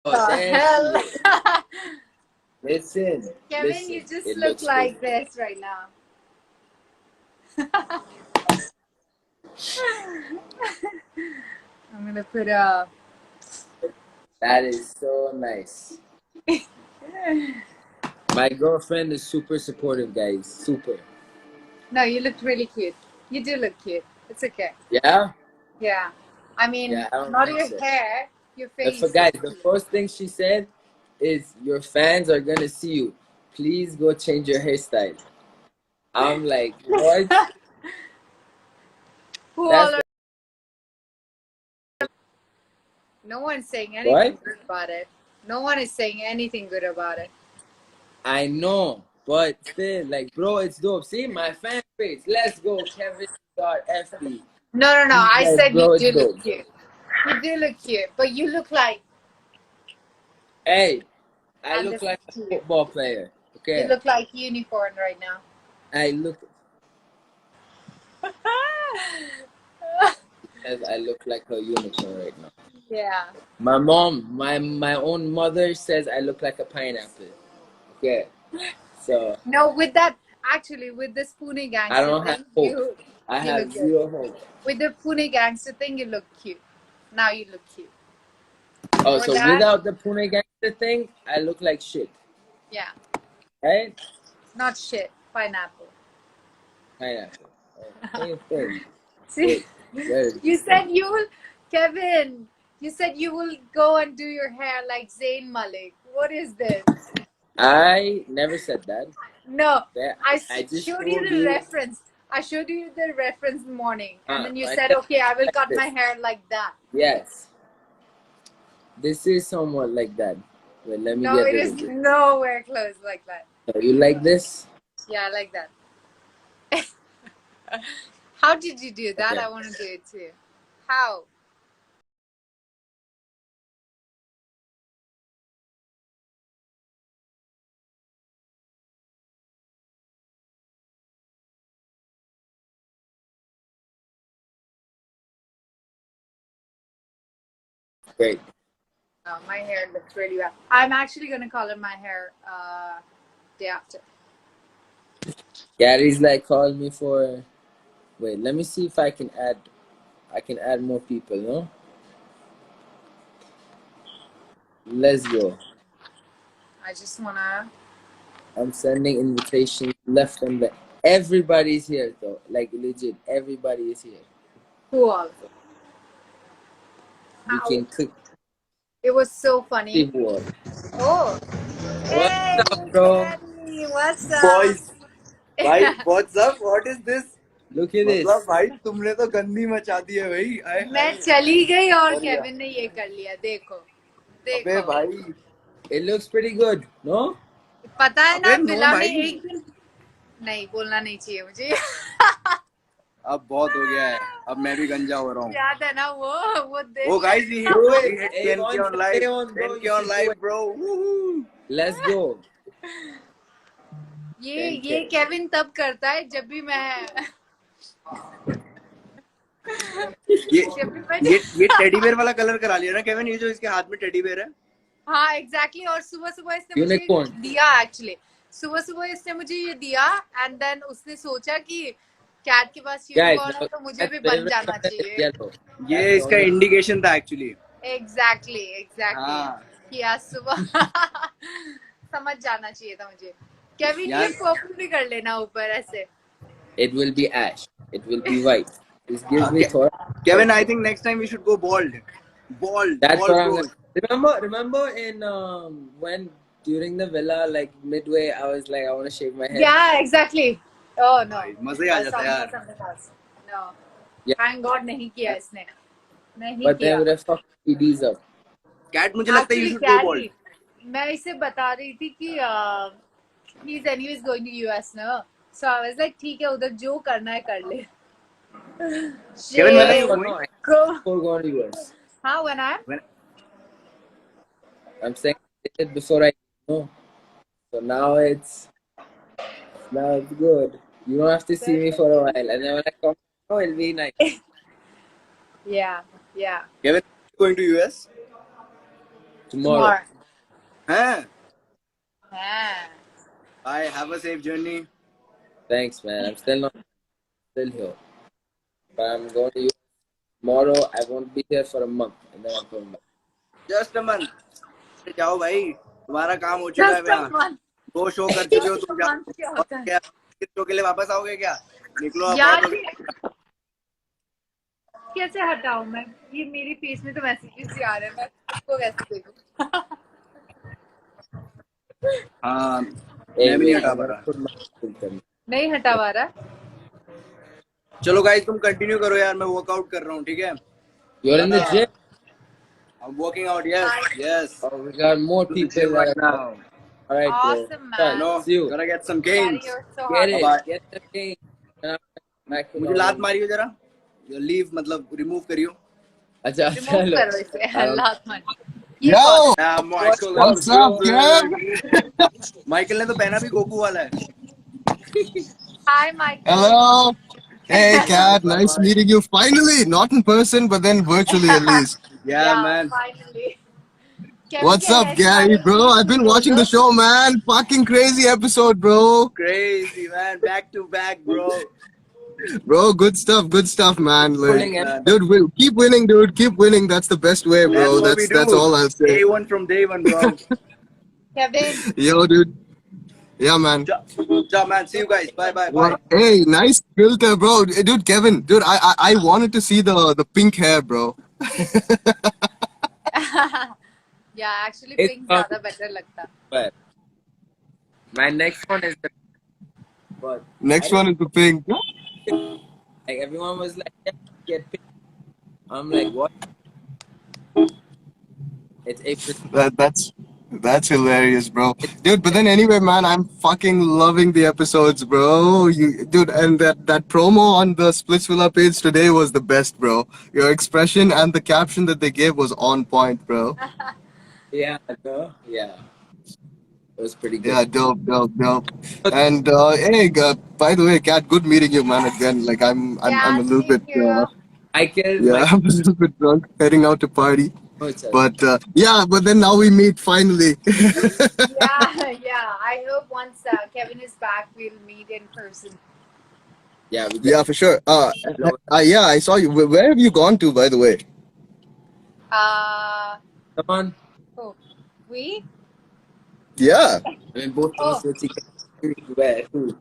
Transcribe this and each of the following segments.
Oh, The thank hell? you. Listen, Kevin, listen. you just It look looks good. like this right now. I'm gonna put a. That is so nice. My girlfriend is super supportive, guys. Super. No, you look really cute. You do look cute. It's okay. Yeah? Yeah. I mean, Yeah, I don't not think your so. hair, your But for face is guys, the cute. first thing she said is your fans are gonna see you. Please go change your hairstyle. I'm like, what? Who all That's are, the no one's saying anything what? good about it. No one is saying anything good about it. I know, but still, like, bro, it's dope. See, my fan page. Let's go, Kevin FB. No, no, no. He's I like, said you bro, it's do dope. look cute. You do look cute, but you look like, Hey, I and look this is like a cute. football player. You Okay, look like unicorn right now. I look as I look like a unicorn right now. Yeah. My mom, my own mother says I look like a pineapple. Okay, so No, with that, actually, with this Pune I gangster don't have thing, hope. I you have look good. zero hope. With the Pune gangster thing, you look cute. Now you look cute. Oh, For so that, without the Pune gangster thing, I look like shit, yeah, right? not shit. Pineapple. Pineapple. Same thing. See, Very you different. said you will, Kevin. You said you will go and do your hair like Zayn Malik. What is this? I never said that. No, That I just showed you told the you. reference. I showed you the reference in the morning, and then you I said, never "Okay, I will like cut my this. hair like that." Yes, this is somewhat like that. Wait, let me No, get it rid is of this. nowhere close like that. So you like this? Yeah, I like that. How did you do that? Okay. I want to do it too. How? Great. My hair looks really bad. I'm actually gonna color my hair day after. Gary's like called me for. Wait, let me see if I can add. I can add more people. No. Let's go. I just wanna. I'm sending invitations left and right. Everybody's here though. Like legit, everybody is here. Who all? We How? can cook It was so funny. people. Oh, What's hey, up, bro? Kenny, what's up? Boys भाई what's up what is this Look at मतलब this. भाई तुमने तो गंदी मचा दी है भाई आए मैं हाय चली गई और बढ़िया केविन ने ये कर लिया. देखो, अबे देखो. भाई It looks pretty good, no? पता है ना, अबे नो विला में भाई एक दिन. नहीं बोलना नहीं चाहिए मुझे. अब बहुत हो गया है अब मैं भी गंजा हो रहा हूँ याद है ना वो दिन. Oh guys we Do it. Hit Hey, 10K on on live Sunday on, bro. 10K You on should do live it. bro Let's go. ये 10K. केविन तब करता है जब भी मैं ये जब भी मैं ये टेडी बेयर वाला कलर करा लिया ना केविन ये जो इसके हाथ में टेडी बेयर है हाँ एग्जैक्टली. और सुबह सुबह इसने मुझे Unicorn. दिया. एक्चुअली सुबह सुबह इसने मुझे ये दिया एंड देन उसने सोचा कि कैट के पास Guys, यूनिकॉर्न है now तो मुझे Cat's भी बन favorite जाना color is चाहिए. yellow. ये That's the इसका only. इंडिकेशन था एक्चुअली एग्जैक्टली हाँ किया सुबह. समझ जाना चाहिए था मुझे. केविन ये यार पर्पल भी कर लेना ऊपर ऐसे. It will be ash. It will be white. Just give me thought. Kevin I think next time we should go bald That's what I'm bros gonna. Remember in when during the villa, like midway, I was like, I want to shave my head. Yeah, exactly. Oh no. भाई मजा ही आ जाता है यार Something else. No. Yeah. Thank God नहीं किया इसने. नहीं But किया. then would have fucked PDs up. Cat मुझे लगता है you Actually, should go Gary, bald मैं इसे बता रही थी कि he's anyways going to US now. So I was like, ठीक है उधर जो करना है कर ले. Kevin when are That's you for going no. I Go. before going to US. हाँ, when I? I'm saying I did it before I know. So now it's good. You don't have to see me for a while, and then when I come, oh, it'll be nice. Yeah, yeah. Kevin going to US tomorrow. Huh? Yeah. Bye. Have a safe journey. Thanks, man. I'm still here, but I'm going to use tomorrow. I won't be here for a month, and then I'm coming back. Just a month. जाओ भाई, तुम्हारा काम हो चुका है Just a यहाँ. month. 2 show कर चुके हो Just तुम. a month क्या और होता है? क्या? इस शो के लिए वापस आओगे क्या? निकलो अब, यार बहुत हो गया. कैसे हटाऊं मैं? ये मेरी फेस में तो मैसेजेस ही आ रहे हैं, मैं इसको कैसे देखूं? हाँ, Hey, मैं भी नहीं wait, हटा I'm पा gonna रहा. put my filter. नहीं हटा पा रहा. चलो गाइस, तुम कंटिन्यू करो यार, मैं वर्कआउट कर रहा हूँ. ठीक है? You're in the gym? I'm working out. Yes. Oh, we got more To the people gym right that are. now. All right, bro. Awesome, Start. man. No, See you. gotta get some Daddy, gains. you're so Get hot. it. Bye. Get the thing. And I'm back in मुझे all लात in. Mario जरा. Leave मतलब remove करियो. अच्छा, Remove चलो. करो इसे. लात मत. ये Yo, कौन? Michael what's is up, good. Kev? Michael ने तो पहना भी गोकू वाला है. Hi, Michael. Hello. Hey, Kat. Bye Nice bye. meeting you. Finally, not in person, but then virtually at least. Yeah, man. Finally. Kevin What's के up, hairstyle Gary, को bro? I've तुम been बोल watching दो. the show, man. Fucking crazy episode, bro. Crazy, man. Back to back, bro. Bro, good stuff, man. Holding Like, and dude, keep winning, dude. Keep winning. That's the best way, That's bro. what we That's do. all I'll say. Day one from day one, bro. Kevin. Yo, dude. Yeah, man. Ja, man. See you guys. Bye, bye, Well, bye. hey, nice filter, bro. Dude, Kevin, dude, I wanted to see the pink hair, bro. Yeah, actually it's pink not ज़्यादा better लगता. bad. My next one is the but Next I one is the pink. didn't like everyone was like, yeah, get pink. I'm like, what? It's April. That's hilarious, bro. Dude, but then anyway, man, I'm fucking loving the episodes, bro. Dude, and that promo on the Splitsvilla page today was the best, bro. Your expression and the caption that they gave was on point, bro. Yeah, no? Yeah. It was pretty good. Yeah, dope. And hey, by the way, Kat, good meeting you, man. Again, like I'm Yeah, a little bit same here. Michael, yeah, I'm a little bit drunk, heading out to party. But yeah, but then now we meet finally. Yeah. I hope once Kevin is back, we'll meet in person. yeah, we Yeah, got for sure. Yeah, I saw you. Where have you gone to, by the way? come on. Oh, we? Yeah. I mean, both of us Oh, were together. Where? Who?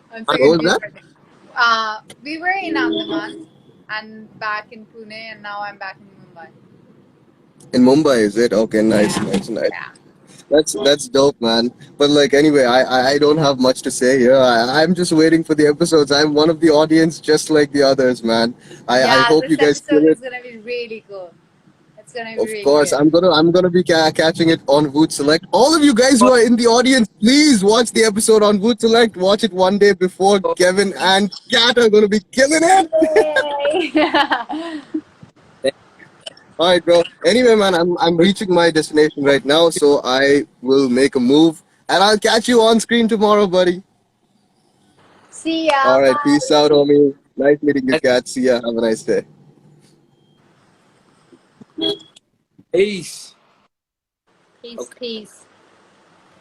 one What second. was that? We were in Andaman and back in Pune, and now I'm back in Mumbai. In Mumbai, is it? Okay, nice. Yeah. That's dope, man. But like, anyway, I don't have much to say here. I'm just waiting for the episodes. I'm one of the audience, just like the others, man. I hope This you guys episode kill it. is gonna be really cool. It's gonna be Of really course, good. I'm gonna be catching it on Woot Select. All of you guys who are in the audience, please watch the episode on Woot Select. Watch it one day before Kevin and Kat are gonna be killing it. Yay! All right, bro. Anyway, man, I'm reaching my destination right now, so I will make a move, and I'll catch you on screen tomorrow, buddy. See ya. All right, Bye. peace out, homie. Nice meeting you, Kat. See ya. Have a nice day. Peace. Peace, Okay. peace.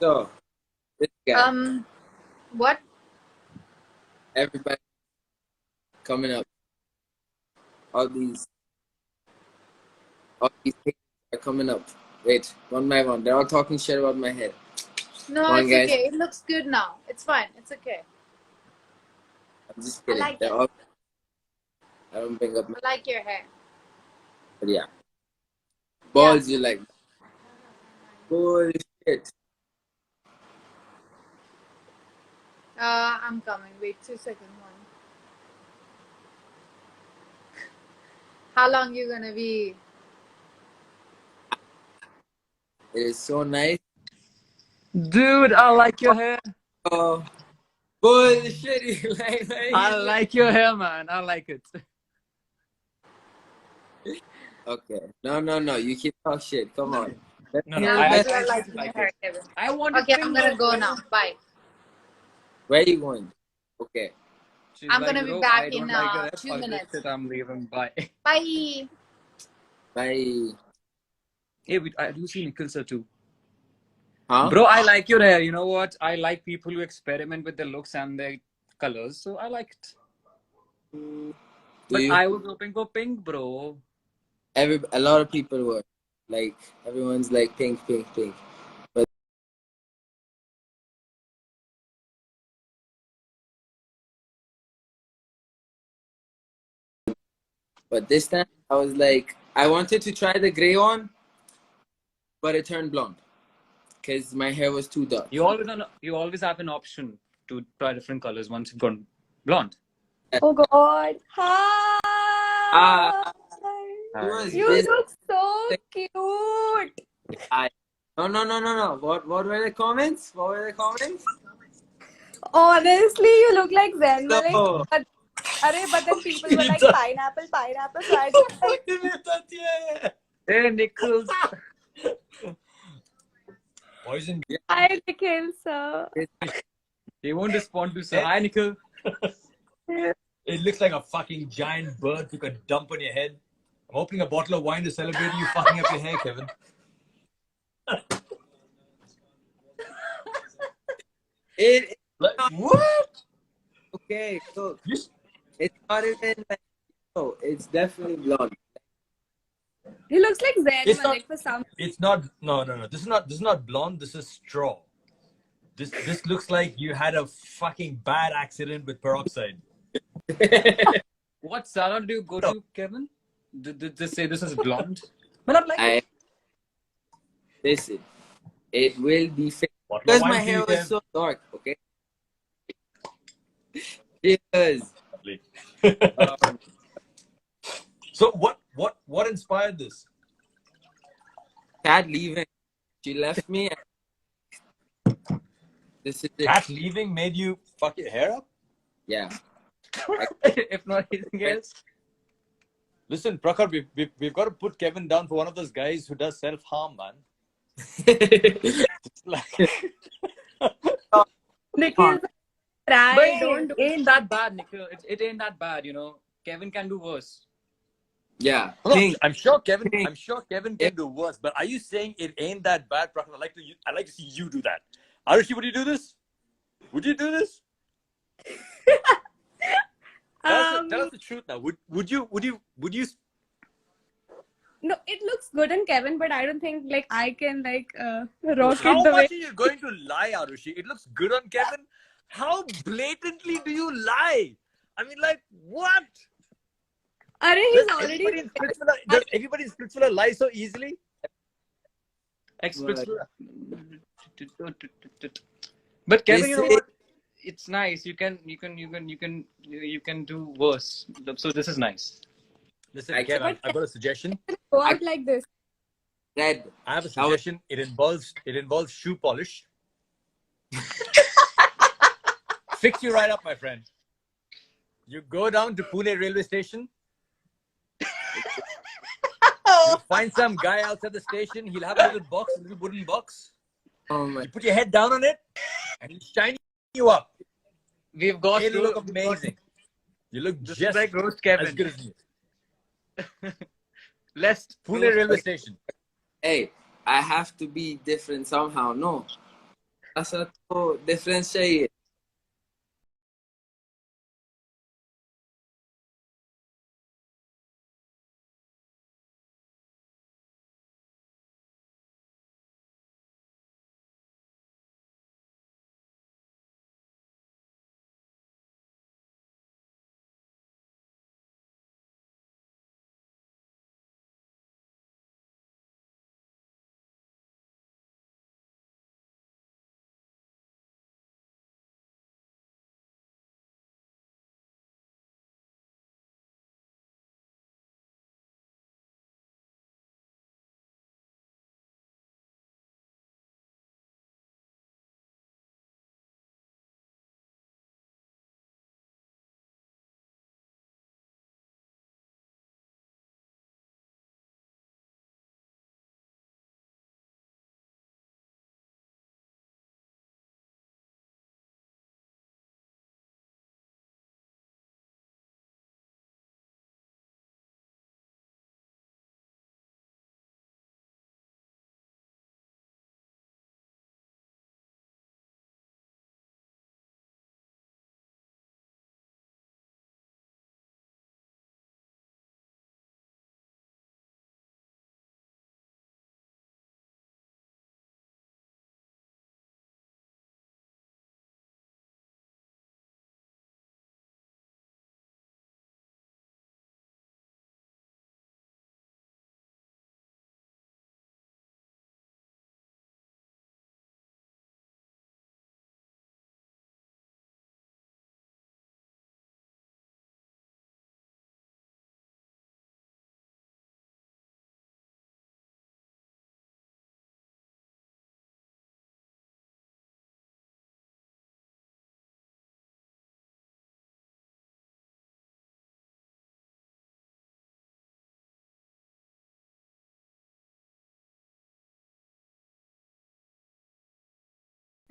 So, this guy, What? everybody coming up. All these things are coming up. Wait, one by one. They're all talking shit about my head. No, Come on, it's guys. okay. It looks good now. It's fine. It's okay. I'm just kidding. like They're it. all. I don't bring up my. I like your hair. But yeah. Balls, you like. Holy shit. I'm coming. Wait 2 seconds. How long you gonna be? It is so nice. Dude, I like your hair. Oh, bullshit. I like your hair, man. I like it. Okay. No. You keep talking shit. Come on. Let's No, hear I the Yeah, best. you are liking your like hair, it. Kevin. I want Okay, to I'm gonna go now. Bye. Where are you going? Okay. She's I'm like, gonna be bro, back I don't in like your hair. 2 Fuck this minutes. shit, I'm leaving. Bye. Bye. Bye. Hey, I do see Nikhil sir too. Huh? Bro, I like your hair. You know what? I like people who experiment with their looks and their colors, so I like it. Do But you? I was hoping for pink, bro. A lot of people were like, everyone's like pink, pink, pink. But this time I was like, I wanted to try the gray one, but it turned blonde because my hair was too dark. You always have an option to try different colors once you've gone blonde. Oh God. Hi. Ah, it was You this. look so cute. No. What were the comments? What were the comments? Honestly, you look like Zen Malik. No. But then people were like pineapple. So I just like, Hey, Nikhil. Poison. hi Nikhil sir. He won't respond to sir. Hi, Nikhil. It looks like a fucking giant bird took a dump on your head. I'm opening a bottle of wine to celebrate you fucking up your hair, Kevin. It Like, what? okay. Look, You, it's not even like, no. It's definitely blonde. He looks like Zen It's Malik for some. it's not. No. This is not blonde. This is straw. This looks like you had a fucking bad accident with peroxide. What salon do you go to, Kevin? Did they say this is blonde? But I'm like, Listen, it will be fake Bottle of because wine my for you, hair was Kev. so dark. Okay. Because So what inspired this? Kat leaving, she left me. This is it. Cat leaving made you fuck your hair up? Yeah. if not anything else. Listen, Prakhar, we've got to put Kevin down for one of those guys who does self-harm, man. It's like, Nikhil But try. Don't it ain't that bad, Nikhil. It ain't that bad, you know. Kevin can do worse. Yeah. no, Pink. I'm sure Kevin Yeah. can do worse, but are you saying it ain't that bad, Prakhar? I'd like to see you do that. Arushi, would you do this? Would you do this? Tell us the truth now. Would you No, it looks good on Kevin, but I don't think like I can like rock How it the way. much are you going to lie, Arushi? It looks good on Kevin. How blatantly do you lie? I mean, like, what? Arey, he's already. Does everybody in Splitsvilla lie so easily? But Kevin, They you know say- what? It's nice. You can do worse. So this is nice. Listen, I- Kevin, I've got a suggestion. Go out like this. Red. I have a suggestion. It involves shoe polish. Fix you right up, my friend. You go down to Pune railway station. You find some guy outside the station. He'll have a little wooden box. Oh my. You put your head down on it, and he'll shine you up. We've got It'll look amazing. You look This just is like roast as Kevin. good as me. Less Pune railway station. Hey, I have to be different somehow. No. ऐसा तो difference चाहिए.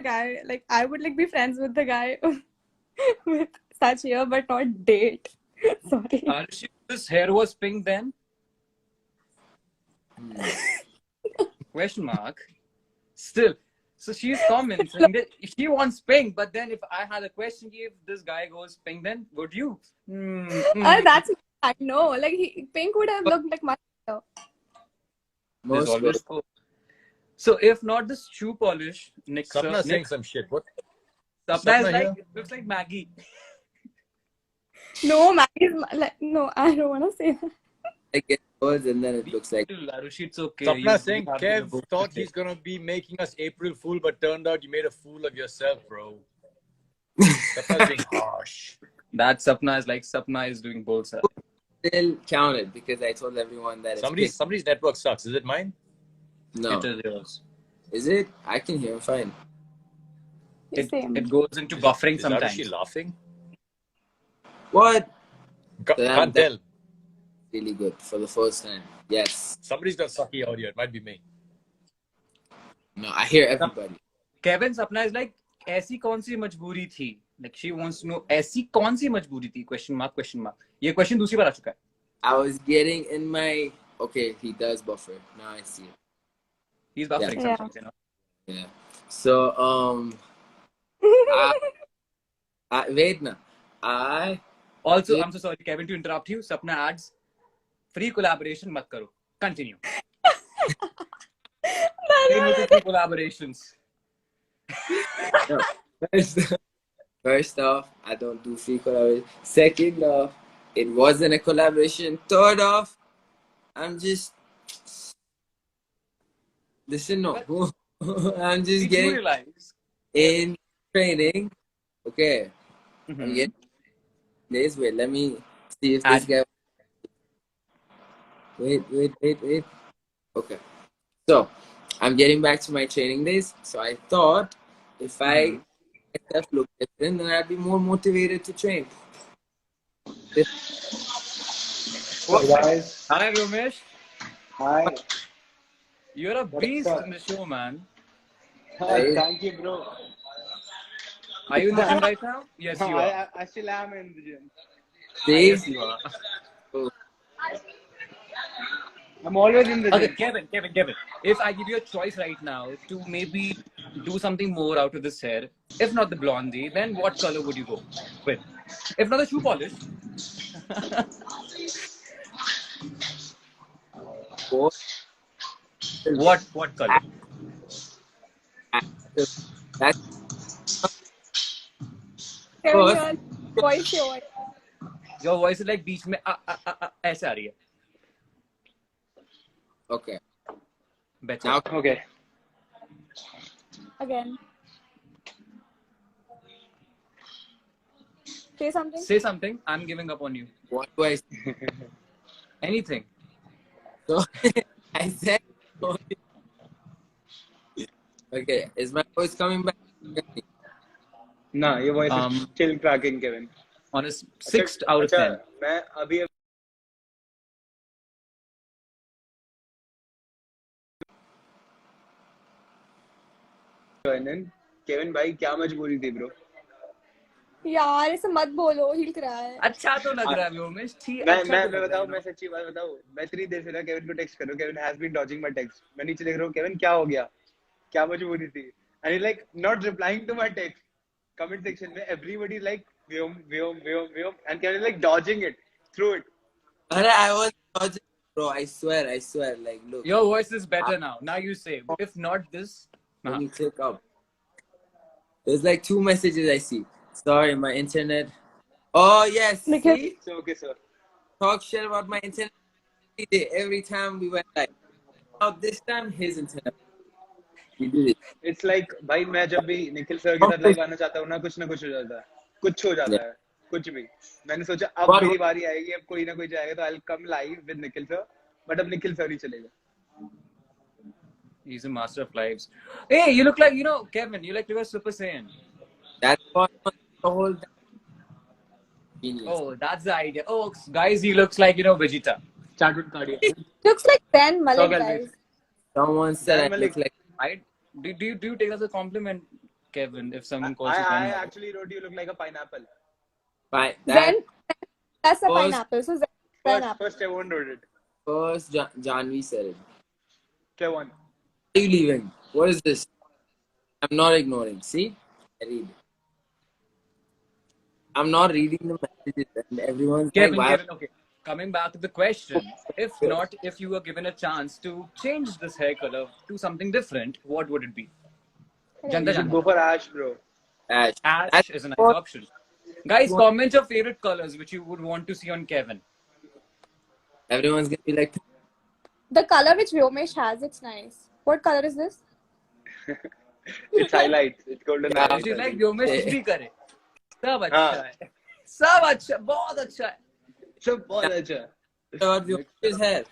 guy. Like I would like be friends with the guy with such hair, but not date. Sorry. Arushi, this hair was pink then? Question mark. Still. So she's commenting that she wants pink, but then if I had a question, if this guy goes pink, then would you? That's I know. Like pink would have looked like much better. There's Most always hope. So if not this shoe polish, Nick, Sapna saying some shit. What? Sapna is Sapna like, here? it looks like Maggie. No, Maggie's like no. I don't want to say that. like it goes and then it looks like Arushi, it's okay. Sapna You saying have Kev the thought book. he's gonna be making us April Fool, but turned out you made a fool of yourself, bro. Sapna's being harsh. That Sapna is like Sapna is doing both sides. still counted because I told everyone that it's Somebody's network sucks. Is it mine? pink. No. It is yours. Is it? I can hear him fine. Same. It goes into buffering Is sometimes. Arushi laughing? What? Can't tell. Really good for the first time. Yes. Somebody's got sucky audio. It might be me. No, I hear everybody. Kevin Sapna is like, ऐसी कौन सी मजबूरी थी? Like she wants to know, ऐसी कौन सी मजबूरी थी? Question mark, question mark. ये question दूसरी बार आ चुका है. I was getting in my. Okay, he does buffer. Now I see it. He's buffering Yeah. sometimes, you know. Yeah. So wait now. Also, I'm so sorry, Kevin, to interrupt you. Sapna adds, free collaboration मत करो. Continue. Free collaborations. No. First off, I don't do free collaboration. Second off, it wasn't a collaboration. Third off, I'm just. Listen, no. I'm just Did you getting realize? in training. Okay. I'm Mhm. getting this. Wait, let me see if this guy. Wait. Okay. So, I'm getting back to my training days. So, I thought if I myself look different, then I'd be more motivated to train. Hey guys, Hi, Ramesh. hi. You're a What's beast up? in the show, man. Hi, thank you, bro. Are you in the gym right now? Yes, you are. I still am in the gym. See? Yes, you are. I'm always in the Okay, gym. Kevin. If I give you a choice right now to maybe do something more out of this hair, if not the blondie, then what color would you go with? If not the shoe polish, what color? That's Kevin, your voice, your voice. Your voice is like बीच में ऐसे आ रही है. okay. Better. Now, Okay. Again. Say something. Say something. I'm giving up on you. what do I say? Anything. So, I said, okay, is my voice coming back? Nah, your voice is Um, still cracking, Kevin. On a 6 out of 10. मैं अभी Kevin भाई क्या मजबूरी थी bro? यार ऐसे मत बोलो, हिल रहा है. अच्छा तो लग रहा है व्योमेश. ठीक. मैं बताऊं, मैं सच्ची बात बताऊं, मैं इतनी देर से ना केविन को टेक्स्ट कर रहा हूं. Kevin has been dodging my text. मैं नीचे देख रहा हूं, केविन क्या हो गया, क्या मजबूरी थी? And he like not replying to my text. Comment section में everybody like Vyom and Kevin like dodging it through it. I was dodging, bro. I swear. Like, look. Your voice is better now. Now you say, if not this. Let me click up. There's like 2 messages I see. Sorry, my internet. Oh, yes. Nikhil. See? So okay sir. Talk shit about my internet every time we went live. Now, this time, his internet. We did it. It's like भाई मैं जब भी Nikhil sir के साथ live आना चाहता हूँ ना, कुछ हो जाता है, कुछ हो जाता है, कुछ भी. मैंने सोचा अब But- मेरी बारी आएगी, अब कोई ना कोई जाएगा तो I will come live with Nikhil sir, but अब निखिल सर ही चलेगा. He's a master of lives. Hey, you look like, Kevin, you like reverse Super Saiyan. That's what the whole genius. Oh, that's the idea. Oh, guys, he looks like, Vegeta. Chartered cardio. Looks like Ben Malik, So, guys. Someone said I Malik. look like Right? Do you take that as a compliment? Kevin, if someone calls I you grandmother. actually wrote you look like a pineapple. Fine. That Zen plus a first, pineapple. So Zen pineapple. First everyone wrote it. first Janvi said it. Kevin. Are you leaving? What is this? I'm not ignoring. See? I read. I'm not reading the messages and everyone's Kevin, like, Kevin, okay. Coming back to the question, if you were given a chance to change this hair color to something different, what would it be? Janta You should Janta. go for Ash, bro. Ash. Ash is a nice option. Guys, comment your favorite colors which you would want to see on Kevin. Everyone's gonna be like, The color which Vyomesh has, it's nice. What color is this? It's highlights. It's golden Yeah. highlights. Would you like Vyomesh कुछ भी करे? सब अच्छा हाँ. है. सब अच्छा, बहुत अच्छा है. सब बहुत अच्छा. what your hair?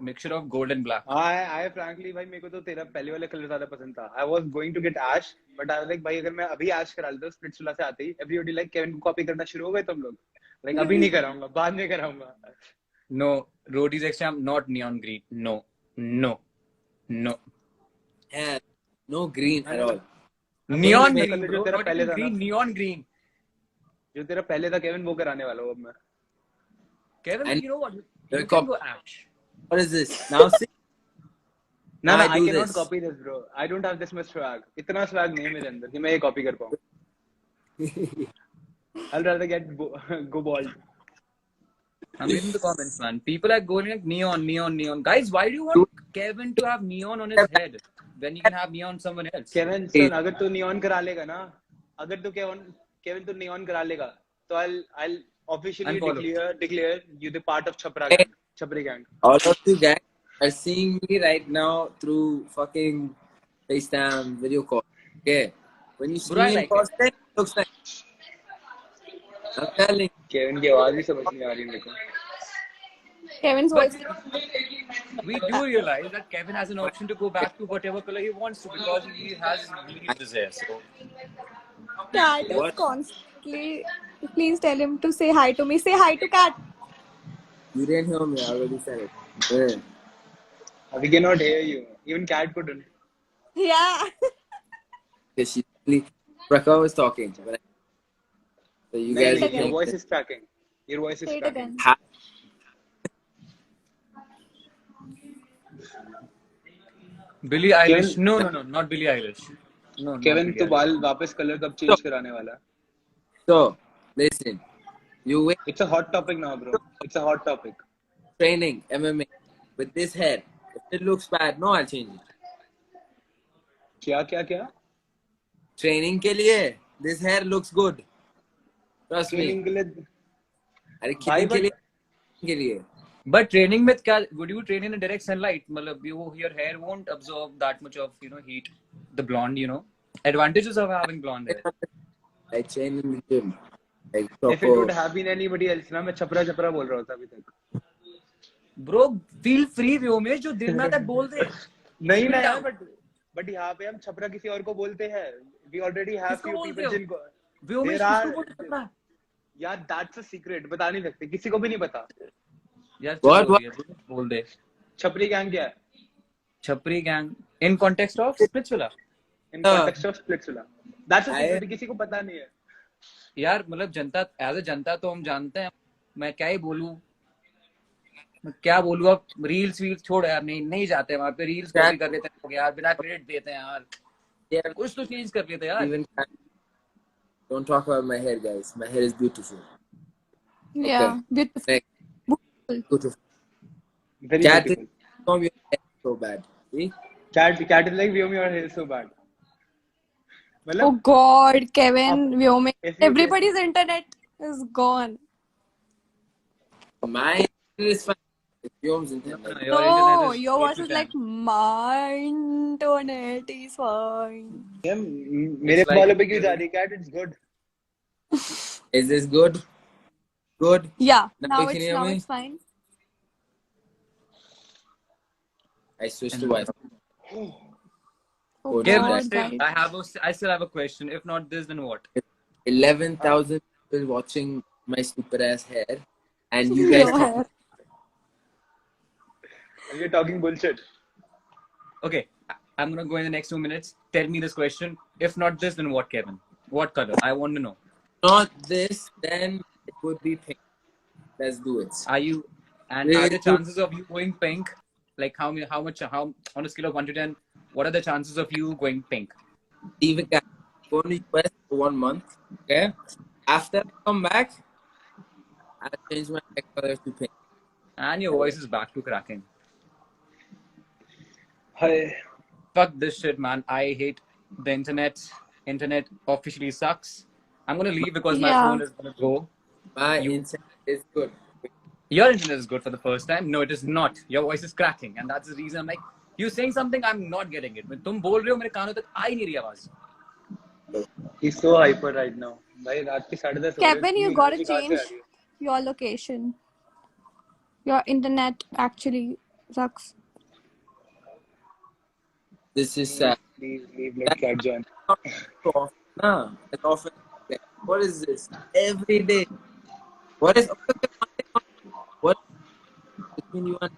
Mixture of gold and black. I frankly भाई मेरे को तो तेरा पहले वाला कलर ज्यादा पसंद था. I was going to get Ash, but I was like भाई अगर मैं अभी Ash करा लेता स्प्लिट्सविला से आते ही everybody like Kevin को कॉपी करना शुरू हो गए तुम लोग. Like अभी नहीं कराऊंगा, बाद में कराऊंगा. No, Roadies exam, not neon green. No. Hair. No green at all. Neon मेरा green, कलर bro. जो तेरा Not पहले even था ना, green, neon green. जो तेरा पहले था केविन वो कराने वाला हूँ अब मैं. Kevin, And you know what? the You can go Ash. What is this? Now see? No, I I do cannot this. copy this, bro. I don't have this much swag. इतना swag नहीं है मेरे अंदर कि मैं ये copy कर पाऊँ. I'll rather go bald. I'm reading the comments, man. People are going like neon. Guys, why do you want Kevin to have neon on his head when you can have neon on someone else? Kevin, son, अगर तू neon करा लेगा ना, अगर तू Kevin तू neon करा लेगा, तो I'll officially Unfollow. declare you the part of Chhapri gang. All of you guys are seeing me right now through fucking FaceTime video call. Okay? When you see Bro, I me in like it. person, it looks like I'm telling Kevin की आवाज ही समझ नहीं आ रही मेरे को. Kevin's But voice. we do realize that Kevin has an option to go back to whatever color he wants to because he has bleached his hair. So Cat is What? constantly. Please tell him to say hi to me. Say hi to Cat. you didn't hear me. I already said it. Yeah. We cannot hear you. Even Cat couldn't. Yeah. Because Prakar was talking. So you guys No, are your saying voice is cracking. Your voice is Say it cracking. again. Ha- Billie Eilish. No, not Billie Eilish. No, not Kevin, Billie तो Eilish. बाल वापस colour कब change कराने वाला है? So, listen. You wait It's a hot topic now, bro. It's a hot topic. training MMA with this hair. If it looks bad, no, I'll change it. क्या? Training के लिए, this hair looks good. Trust Training me. के लिए अरे भाई, खेलने के लिए. But training with would you train in a direct sunlight? मतलब your hair won't absorb that much of heat. The blonde, advantages of having blonde hair. I train in the gym. Like If it would proper. have been anybody else ना, मैं छपरा बोल रहा होता अभी तक. Bro, feel free, Vyomesh, जो दिल में आता है बोल दे. नहीं ना यार, but यहाँ पे हम छपरा किसी और को बोलते हैं. We already have किसको few बोलते people हो? जिनको. Vyomesh There किसको are- बोल सकता है? यार that's a secret. बता नहीं सकते. किसी को भी नहीं पता. यार What? चलो बोल दे. छपरी गैंग क्या है? Chhapri gang in context of Splitsvilla. In context of Splitsvilla. That's a secret. किसी को पता नहीं है. यार मतलब जनता एज ए जनता तो हम जानते हैं. मैं क्या ही बोलूं. मैं क्या बोलूं अब रील्स छोड़ यार नहीं जाते वहां पे रील्स कॉपी कर लेते हैं यार बिना क्रेडिट देते हैं यार. Yeah, कुछ तो चेंज कर लेते हैं यार. even don't talk about my hair, guys. My hair is beautiful. Yeah. Beautiful. Next. Beautiful. Very Cat beautiful. is your hair so bad. See? Cat is like Vyom, your hair is so bad. Oh मतलब God, Kevin, Vyomesh. if you Everybody's internet is gone. My hair is fine. It's Yom's internet. Your internet No, is your voice is 8 to 10. like my internet is fine. मेरे It's like- बालों पे क्यों जा रही है? Cat, it's good. Is this good? Good. Yeah, Now now you can hear me? it's fine. I switched to Wi-Fi. Oh Give God, this. guys. I still have a question. If not this, then what? 11,000 people watching my super ass hair, and you guys Your hair. And you're talking bullshit. Okay. I'm gonna go in the next 2 minutes. Tell me this question. If not this, then what, Kevin? What color? I want to know. Not this, then it would be pink. Let's do it. Are Three, the two, chances of you going pink? Like how much, on a scale of 1 to 10, what are the chances of you going pink? leave it. Go to US for 1 month. Okay. After I come back, I'll change my hair color to pink. And your voice is back to cracking. Hi. Fuck this shit, man. I hate the internet. Internet officially sucks. I'm gonna leave because my Yeah. phone is gonna go. My internet is good. Your internet is good for the first time. No, it is not. Your voice is cracking, and that's the reason I'm like, you saying something, I'm not getting it. तुम बोल रहे हो मेरे कानों तक आ ही नहीं रही आवाज. He's so hyper right now. भाई रात के 10:30 हो गए. Kevin, you इतनी gotta energy कहाँ से आ change रही है? your location. Your internet actually sucks. This is sad. Please leave. Let cat join. So often, nah, as often. What is this? Every day. What is what between you and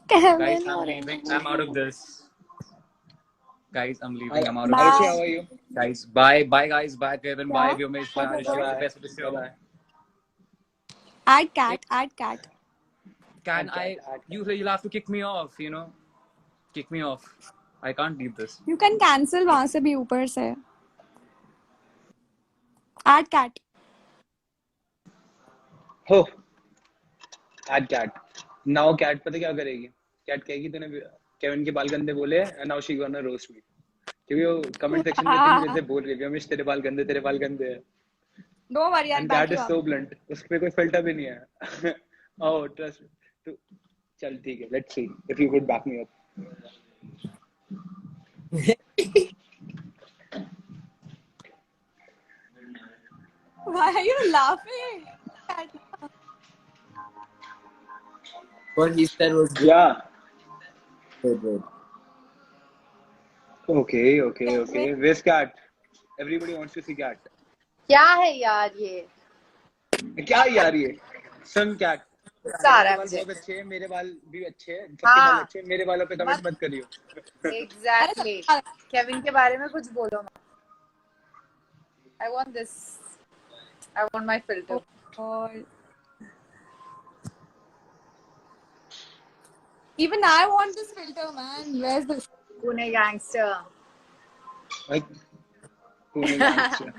Guys, Kevin, I'm you're leaving. in. I'm out of this. Guys, I'm leaving. I'm out of Archie, this. how are you? Guys, bye. Bye, guys. Bye, Kevin. Bye, Yeah. Vyomesh. Bye, Bye, Arishi. bye. All the best for the show. Bye. Add cat. Add cat. Can Add I? cat, add cat. You'll have to kick me off. You know, kick me off. I can't leave this. You can cancel वहाँ से भी ऊपर से. Add cat. Oh, add cat. Now cat पता क्या करेगी? Cat कहेगी तूने केविन के बाल गंदे बोले and now she gonna roast me. क्योंकि वो comment section में इतनी मुझे बोल रही है रमेश तेरे बाल गंदे हैं. Don't worry, I'll And back that you is up. so blunt. उस पे कोई filter भी नहीं है. Oh, trust me. तू चल ठीक है. Let's see if you could back me up. Why are you laughing? what he said was good. Yeah. Good. Okay. Where's cat? Everybody wants to see cat. क्या है यार ये? क्या यार ये? सुन cat. गुस्सा आ रहा है बाल मुझे. बहुत अच्छे हैं, मेरे बाल भी अच्छे हैं, सबके हाँ. बाल अच्छे हैं, मेरे बालों पे कमेंट मत करियो. Exactly. केविन के बारे में कुछ बोलो मत. I want this. I want my filter. God. Even I want this filter, man. Where's this? Pune gangster. Like, Pune gangster.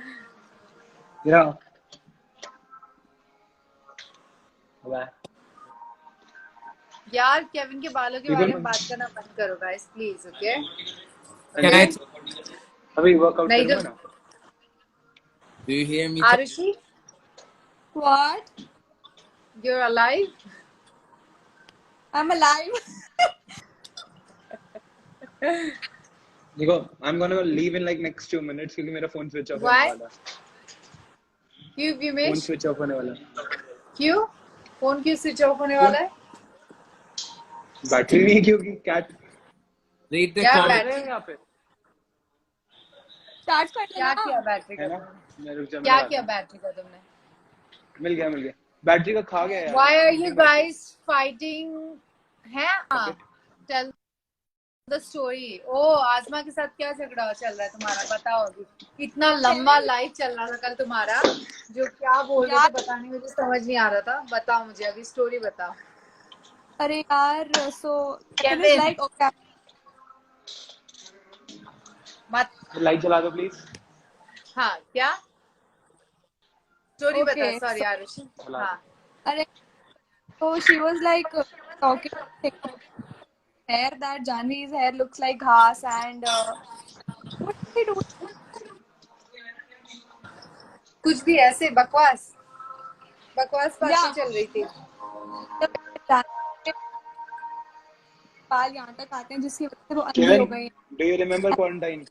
Yeah. Bye. यार केविन के बालों के बारे में बात करना बंद करो guys, please, okay? Can I अभी वर्कआउट नहीं करना तो ना. do you hear me? Arushi, What? you're alive? I'm alive. देखो, I'm gonna leave in like next 2 minutes क्योंकि मेरा फोन स्विच ऑफ Why? होने वाला. क्यों फोन विमेश? स्विच ऑफ होने वाला. क्यों? फोन क्यों स्विच ऑफ होने वाला है? बैटरी नहीं है क्योंकि कैट Read the क्या comment. बैटरी? यहाँ पे Charge कर क्या लेना. किया बैटरी है का? ना. मैं रुक जा. क्या किया बैटरी का तुमने? मिल गया. बैटरी का खा गया यार. Why are you guys fighting? हैं? हाँ. Tell the story. Oh, आजमा के साथ क्या झगड़ा चल रहा है तुम्हारा? बताओ अभी. इतना लंबा लाइव चल रहा था कल तुम्हारा. जो क्या बोल रहे थे पता नहीं, मुझे समझ नहीं आ रहा था. बताओ मुझे अभी स्टोरी बताओ. अरे यार, so Kevin. it was like okay. मत. लाइट जला दो प्लीज. हाँ क्या? स्टोरी Okay, बता. Sorry आरुषि. हाँ. अरे, so she was like talking hair that Janvi's hair looks like grass and what did he do? कुछ भी ऐसे बकवास बातें Yeah. चल रही थी. बाल यहाँ तक आते हैं जिसकी वजह से वो अंधी हो गई. Do you remember quarantine?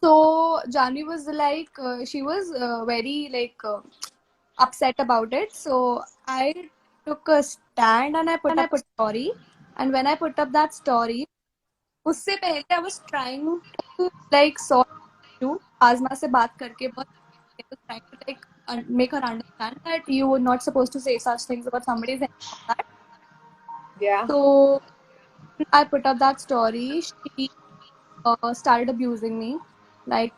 So Janvi was like, she was very like upset about it. So I took a stand and I put up a story. And when I put up that story, उससे पहले I was trying to like solve you. आजमा से बात करके बहुत I was trying to like make her understand that you were not supposed to say such things about somebody's that. Yeah. So I put up that story. She started abusing me. Like,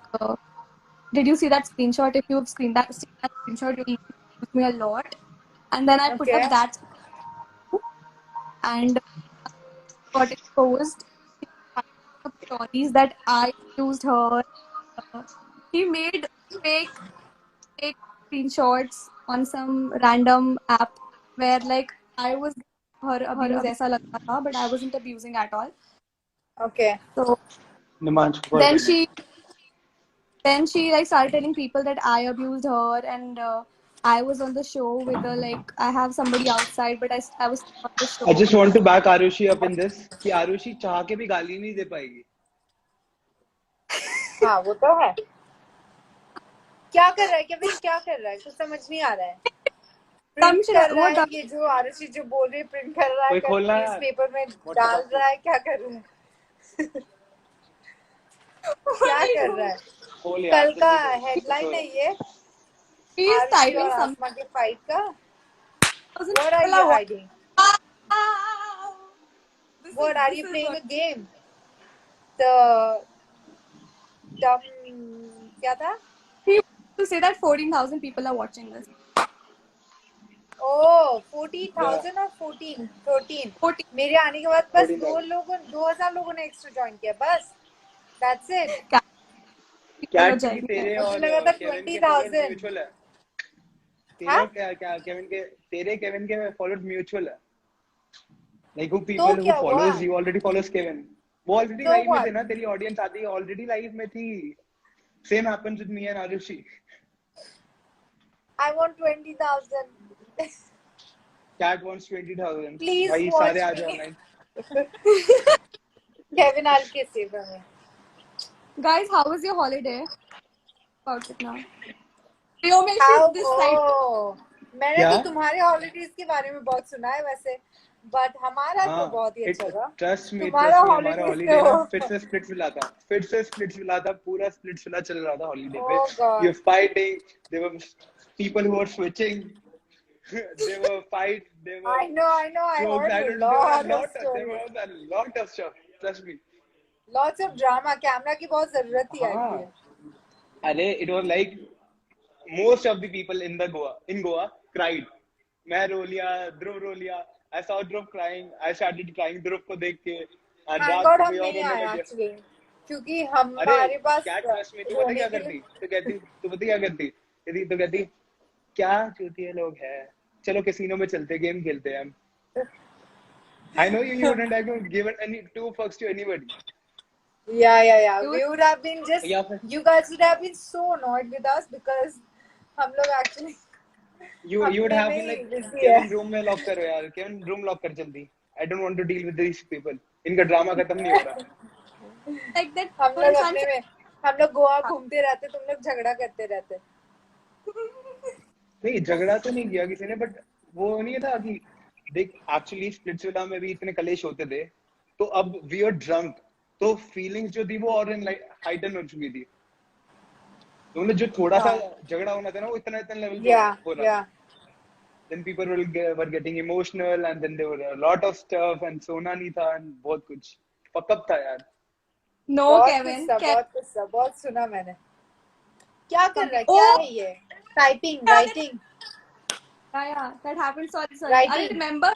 did you see that screenshot? If you've seen that screenshot, you'll abuse me a lot. And then I put Okay. up that and got exposed. She put up stories that I used her. She made fake screenshots on some random app where like I was her abuse ऐसा लग रहा था, but I wasn't abusing at all. Okay. So Nimansh, go then ahead. she like started telling people that I abused her and I was on the show with her. Like I have somebody outside, but I was on the show. I just want to back Arushi up in this कि आरुषि चाह के भी गाली नहीं दे पाएगी. हाँ वो तो है. क्या कर रहा है केविन? क्या कर रहा है? कुछ समझ नहीं आ रहा है. प्रिंट कर रहा है ये जो आरुषि जो बोल रही है, प्रिंट कर रहा है, कोई खोलना है? न्यूज़पेपर में डाल रहा है, क्या कर रहा है? क्या कर रहा है? खोल यार, कल का जल्दी खोल. हेडलाइन है ये She is आरुषि typing और some. आसमा के फाइट का. Wasn't What are you Chola hiding? What are you playing a game? The dumb क्या था? to say that 14,000 people are watching this. Oh, 40,000 और 13. 14. मेरे आने के बाद बस 14,000. 2,000 लोगों ने एक्स्ट्रा ज्वाइन किया बस. That's it. क्या हो जाएगी. तेरे मुझे और लगा था केविन के 20,000. फॉलोअर्स म्यूचुअल है. हाँ? क्या केविन के फॉलोअर्स म्यूचुअल है. Like who तो people who क्या हुआ? follows you already follows Kevin. वो already तो live में what? थे ना, तेरी audience आती है already live में थी. Same happens with me and Arushi. I want 20,000. Cat wants 20,000. Please भाई watch सारे आ me. जाओ online. Kevin, I'll kiss you from here. Guys, how was your holiday? About it now. Rio में How? she's this side. Oh, मैंने क्या? तो तुम्हारे holidays के बारे में बहुत सुना है वैसे, बट हमारा तो बहुत ही अच्छा था. Trust me, तुम्हारा हमारा holidays holiday तो- ना फिर से स्प्लिट्स मिला था, पूरा स्प्लिट्स मिला चल रहा था holiday पे. Oh God. You're fighting. There were people who were switching. They were fight. They were. I know. I jokes. heard a There lot were of there stories. was a lot of stuff. Trust me. Lots of drama. Camera की बहुत जरूरत थी हाँ. actually. अरे it was like most of the people in Goa cried. मैं रो लिया, ध्रुव रो लिया. I saw Dhruv crying. I started crying ध्रुव को देख के. And Thank रात God को हम कोई और नहीं रोने आए लग गया. actually, क्योंकि अरे हमारे पास क्या ट्रस्ट में, तू पता क्या करती? तू पता क्या करती? तो कहती क्या चूतिए लोग हैं, चलो कैसीनो में चलते, गेम खेलते हैं हम. I know you wouldn't have given any two fucks to anybody. Yeah. We would have been just. या फिर You guys would have been so annoyed with us because हम लोग actually. you would have been like, busy Kevin है. room में lock करो यार, Kevin room lock कर जल्दी. I don't want to deal with these people. इनका drama खत्म नहीं हो रहा. Like that. हम लोग अपने में हम लोग गोवा घूमते रहते, तुम लोग झगड़ा करते रहते. नहीं झगड़ा तो नहीं किया किसी ने, बट वो नहीं था कि देख एक्चुअली स्प्लिट्सविला में भी इतने कलेश होते थे, तो अब वी आर ड्रंक, तो फीलिंग्स जो थी वो और हाइटन हो चुकी थी. तो मतलब जो थोड़ा सा झगड़ा होना था ना, वो इतना लेवल पे हो रहा था. Then people were getting emotional and then there were a lot of stuff and सोना नहीं था and बहुत कुछ fuck up था यार. No, बहुत Kevin. कुछ बहुत सुना मैंने. क्या कर रहा है? क्या है ये? Typing, writing. Yeah, that happened. Sorry. Writing. I remember.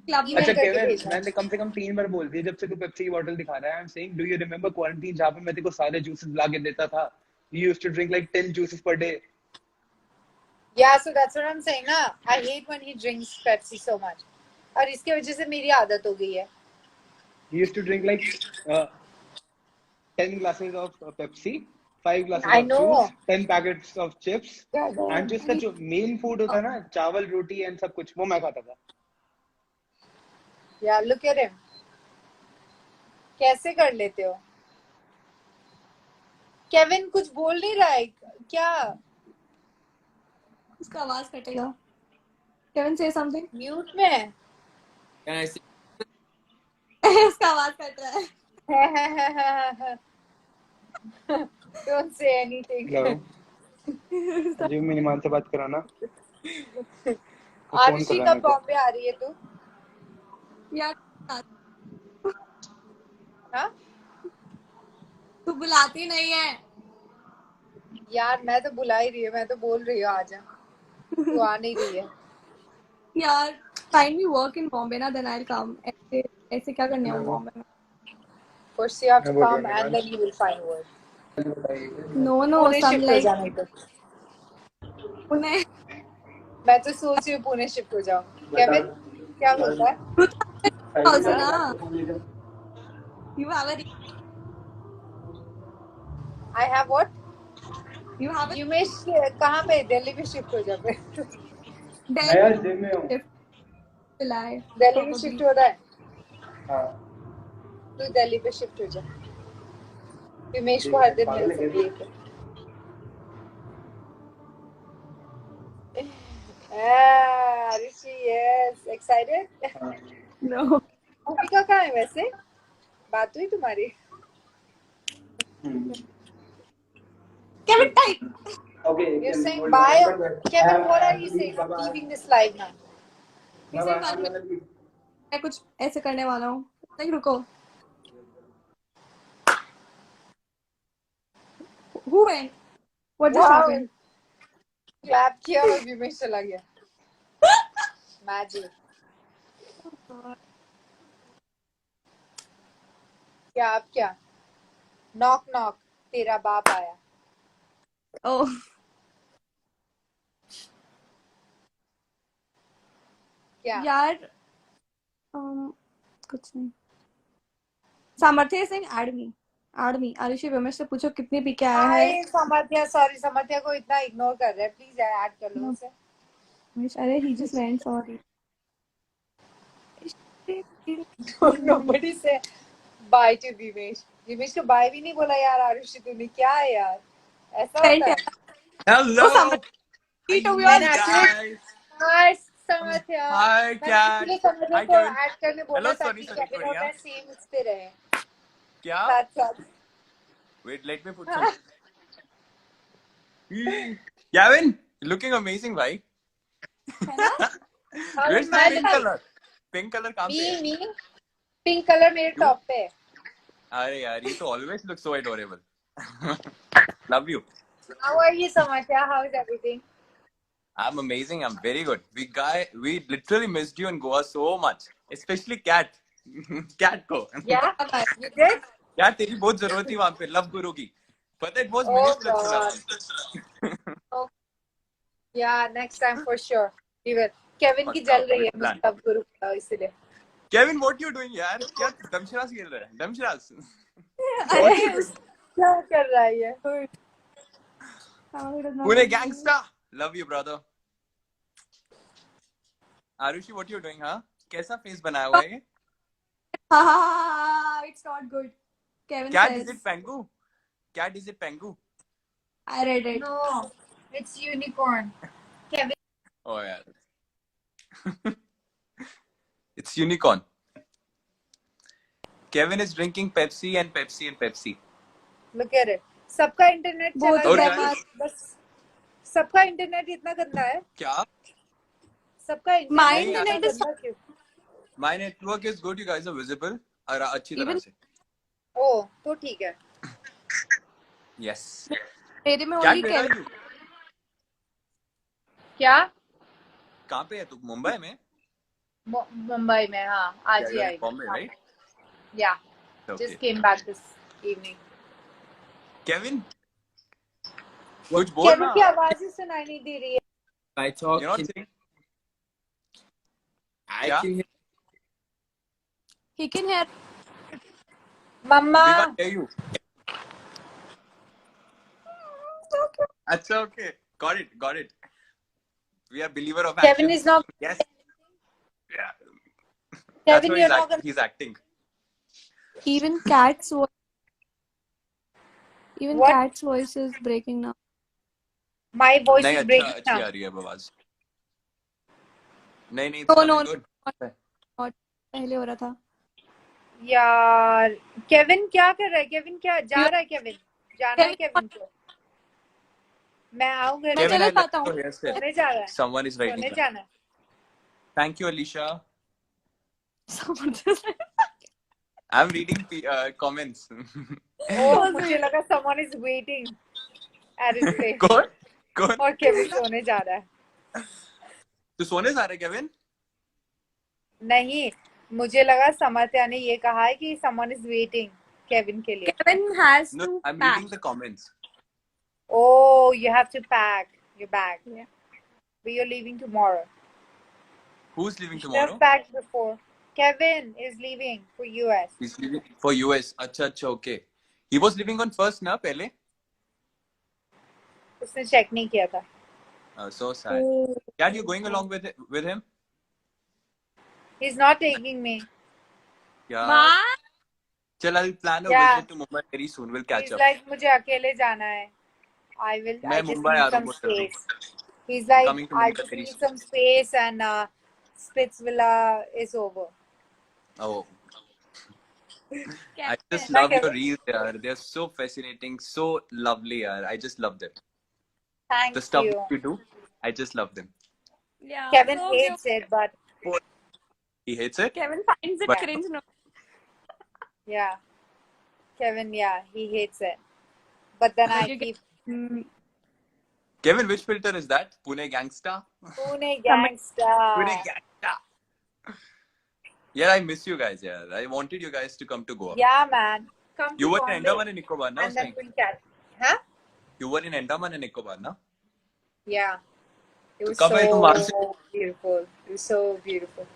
Club में. अच्छा करके केविन, भेजना. मैंने कम से कम 3 बार बोल दिया जब से तू पेप्सी की बोतल दिखा रहा है. I'm saying, do you remember quarantine जहाँ पे मैं तेरे को सारे juices ला के देता था? You used to drink like 10 juices per day. Yeah, so that's what I'm saying ना. I hate when he drinks Pepsi so much. और इसके वजह से मेरी आदत हो गई है. He used to drink like 10 glasses of Pepsi, 5 glasses I of know. juice, 10 packets of chips, Yeah. and जो इसका जो main food होता है ना, चावल रोटी एंड सब कुछ, वो मैं खाता था. Yeah, look at him. कैसे कर लेते हो? केविन कुछ बोल नहीं रहा है क्या? उसका आवाज कटेगा. Kevin, say something. म्यूट में. Can I say? उसका आवाज कट रहा है. Don't say anything. Hello. Ajay मिनिमान से बात कराना। फोन आरुषि कर रहा है कब मेरे को। बॉम्बे आ रही है तू? यार हाँ तू बुलाती नहीं है। यार मैं तो बुला ही रही है, मैं तो बोल रही हूँ आजा, तू आ नहीं रही है। यार find me work in Bombay ना, then I'll come. ऐसे ऐसे क्या करने आऊँ बॉम्बे में? First you have to मैं बोल रहा come हूँ and then you will find work. No, no, Pune some shift हो like जाने को। पुणे. मैं तो सोच रही हूँ पुणे शिफ्ट हो जाऊँ। केविन क्या बोलता है? Also ना, you have a I have what? you have a युमेश कहाँ पे? दिल्ली में शिफ्ट हो जाते। मैं Delhi यार जिम में हूँ। shift July दिल्ली में शिफ्ट probably. हो रहा है, हाँ तू दिल्ली पे शिफ्ट हो जा। युमेश को हर दिन मिल सकती है। Arushi yes excited? No. भूमिका कहाँ है वैसे? बात हुई तुम्हारी? Kevin type. Okay You're saying bye. Kevin, what are you saying? I'm leaving this live now. He said 1 minute. मैं कुछ ऐसे करने वाला हूँ। नहीं रुको। Who went? What just Wow. happened? Clap किया और युमेश चला गया। मैजिक। क्या अब क्या? नॉक नॉक, तेरा बाप आया। Oh. क्या? यार कुछ नहीं। सामर्थ्य सिंह add me आरुषि विमेश से पूछो कितनी पी के आया है। हाय समर्थ्या, सॉरी समर्थ्या को इतना इग्नोर कर रहे हैं, प्लीज ऐड कर लो उसे। अरे he just went, sorry. Nobody say bye to विमेश। विमेश को बाय भी नहीं बोला यार आरुषि तूने, क्या है यार, ऐसा Went होता है? यार। Hello. ओ सामर्थ्य to you all. मैंने Guys. हाय समर्थ्या, Hi, मैंने Cat. इसलिए समर्थ्या Hi, को Kevin. ऐड करने बोला Hello, ताकि Sonny, केविन और बढ़िया. मैं सेम उस पे रहे, क्या? साथ साथ। Wait, let me put some. Gavin, looking amazing, bhai. है ना? How Where's is my my pink look? color? Pink color कहाँ पे है? मी पिंक कलर मेरे You? टॉप पे है। अरे यार, you तो always look so adorable. Love you. How are you समर्थ्या? How is everything? I'm amazing. I'm very good. We literally missed you in Goa so much, especially Cat. Cat को. Yeah, you did? यार तेरी बहुत जरूरत थी वहाँ पे love गुरु की. But it was mini Oh splits God. Oh, yeah, next time for sure. We will. Kevin की पक्का जल रही है plan. मुझे तब गुरु का, इसलिए। Kevin, what you doing यार? क्या दमशराज खेल रहा है? दमशराज. What अरे you doing? क्या कर रहा है ये? Pune gangster. Love you, brother. Arushi, what you doing, हाँ? कैसा face बनाया हुआ है ये? It's not good. Kevin Cat, says. is it Pengu? Cat, is it Pengu? I read it. No, it's unicorn. Kevin. Oh यार. It's unicorn. Kevin is drinking Pepsi and Pepsi and Pepsi. Look at it. सबका internet चला बहुत गया बदमाश। बस। सबका internet इतना गंदा है। क्या? सबका My इंटरनेट इतना internet is गंदा क्यों? My network is good. You guys are visible. और अच्छी तरह even से. ओ तो ठीक है। Yes. मेरे में Cat, only where are Kevin. you? क्या? कहाँ पे है तू? मुंबई में? मुंबई में, हाँ आज ही आई। Bombay, right? Yeah, Okay. just came back this evening. Kevin, कुछ बोल केविन ना. की आवाज ही सुनाई नहीं दे रही है। I talk. You're not saying. I क्या? can hear. He can hear. Mamma. We can't hear you. अच्छा, okay. Got it. Got it. We are believer of action. Kevin is not. Yes. Yeah. That's Kevin, what you're not gonna. he's acting. Even Cat's voice. Even What? Cat's voice is breaking now. My voice नहीं is अच्छा breaking अच्छी now. आ रही है अब आवाज. नहीं No, it's no, coming good. not पहले हो रहा था. यार केविन क्या कर रहा है? केविन क्या जा रहा है? केविन जाना है Kevin, केविन को। मैं आऊँ घर मैं Kevin, पे? चले I love जाता हूँ। your hairstyle. सोने जा रहा है? Someone is writing. सोने that. जाना है? Thank you, Alicia. Someone just I'm reading comments. ओह, मुझे लगा someone is waiting at his place. कौन? कौन? और केविन सोने जा रहा है। तू सोने जा रहा है, Kevin? नहीं, मुझे लगा समर्थ्या ने ये कहा है कि someone is waiting केविन के लिए। Kevin has No, to I'm pack. reading the comments. Oh, you have to pack your bag. Yeah. But you're leaving tomorrow. Who's leaving You should have tomorrow? packed before. Kevin is leaving for US. He's leaving for US. अच्छा अच्छा, okay. He was living on first ना पहले. उसने check नहीं किया था। So sad. Oh. Dad, you going along with him? He's not taking me. Yeah. What? Chal, I'll plan a Yeah. visit to Mumbai very soon. We'll catch He's up. like मुझे अकेले जाना है. I मैं just Mumbai need आ रहा some हूँ बहुत जल्दी. space. He's like, Coming to I Mumbai just very need soon. some space and Splitsvilla is over. Oh. I just Kevin. love your Kevin. reels, yaar. They're so fascinating, so lovely, yaar. I just love them. Thank The stuff you. that you do, I just love them. Yeah. Kevin so hates it, but He hates it. Kevin finds it But- cringe. No. yeah. Kevin, yeah, he hates it. But then I You keep Mm, Kevin, which filter is that? Pune Gangsta? Pune Gangsta. Pune Gangsta. Yeah, I miss you guys, yeah. I wanted you guys to come to Goa. Yeah, man. Come You to were in Bombay Andaman and Nicobar, no? and then we'll catch. Huh? You were in Andaman and Nicobar, no? Yeah. It was कब आए तुम वहाँ से? so beautiful. It was so beautiful.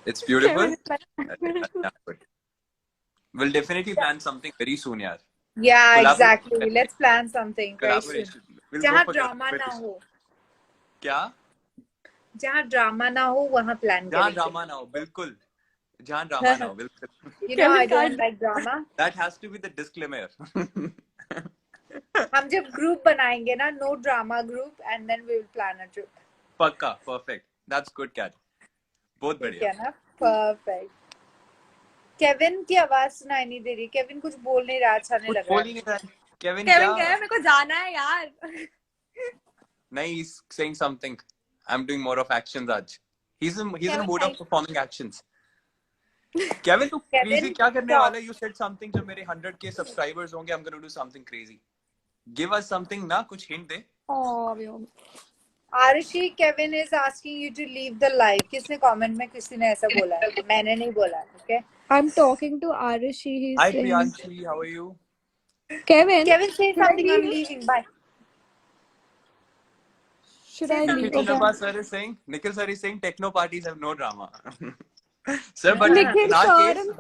It's beautiful. Kevin is like, Yeah, good. We'll definitely plan something very soon, yaar. Yeah, Collaboration. exactly. Let's plan something very soon. Collaboration. We'll जहाँ go for drama collaboration. ना हो, क्या? जहाँ drama ना हो वहाँ plan जहाँ करेंगे. ड्रामा ना हो, बिल्कुल. जहाँ ड्रामा ना हो, बिल्कुल. You know I Kevin don't can't- like drama. That has to be the disclaimer. हम जब ग्रुप बनाएंगे ना, no drama group, and then we will plan a trip. पक्का, perfect. That's good, cat. बहुत ठीक बढ़िया. है ना? Perfect. केविन की आवाज सुनाई नहीं दे रही. केविन कुछ बोल नहीं रहा, अच्छा नहीं कुछ लग बोल रहा. ही नहीं रहा है. Kevin Kevin क्या? कहे मेरे को जाना है यार. नहीं, he's saying something. I'm doing more of actions आज. He's in Kevin, a mood of I- performing actions. Kevin, तू Kevin, crazy क्या करने stop. वाला है? You said something जब मेरे 100K subscribers होंगे, I'm gonna do something crazy. Give us something ना, कुछ hint दे. Oh, Abhi. Arushi, Kevin is asking you to leave the live. किसने कमेंट में किसी ने ऐसा बोला है? मैंने नहीं बोला है. Okay. I'm talking to Arushi. He's Hi saying. Priyanshi, how are you? Kevin. Kevin, say Should I something. I'm leave? leaving. Bye. Should I leave? Nikhil Okay. Sharma sir is saying, Nikhil sir is saying techno parties have no drama. Sir, but in Nikhil our sir case,